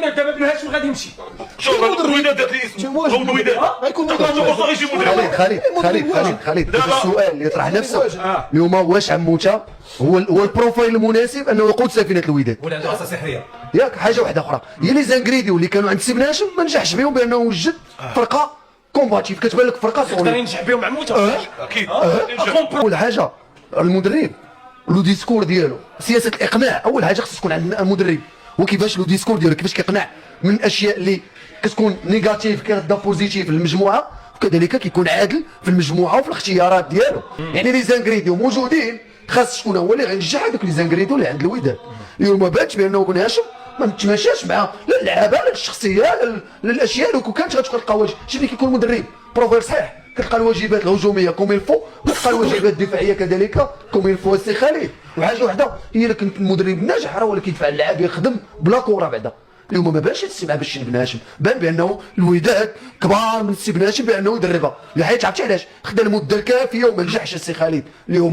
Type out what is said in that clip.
الوداد دابا بن هاشم غادي يمشي. شوف الوداد دات لي اسمه هو الوداد غيكون فرصه غيجي مدرب. خالد السؤال اللي يطرح نفسه اليوم واش عموته هو البروفايل المناسب انه يقود سفينه الوداد ولا عنده عصا سحريه ياك. حاجه واحده اخرى هي لي زانكريديو اللي كانوا عند سي بن هاشم ما نجحش بهم بانه وجد فرقه كومباتيف. كتبان لك فرقه يقدر صغيره ينجح بهم عموته اكيد اول حاجه المدرب لو ديسكور ديالو سياسه الاقناع. اول حاجه خص تكون عند المدرب وكيفاش لو ديسكور ديالو كيفاش كيقنع من الاشياء اللي كتكون نيجاتيف كيرد بوزيتيف للمجموعه، وكذلك كيكون عادل في المجموعه وفي الاختيارات ديالو. يعني لي زانكريديو موجودين، خاص شكون هو اللي غينجح هذوك لي زانكريديو اللي عند الوداد. اليوم ما بانش بانه بن هاشم ما متماشاش مع لا اللعابه لا الشخصيه لا الاشياء اللي كانت غتلقى واجب. شوف اللي كيكون مدرب بروفير صحيح كتلقى الواجبات الهجوميه كوم الفو وتلقى الواجبات الدفاعيه كذلك كوم الفو. السي خالد وحاجه وحده هي اللي كنت المدرب الناجح راه هو اللي كيدفع اللاعب يخدم بلا كره بعدا. اليوم ما بانش السي باش بن هاشم بان بانه الوداد كبار من السي بن هاشم بانه يدربها، لحيت عرفتي علاش خدا المده الكافيه وما نجحش السي خالد اليوم.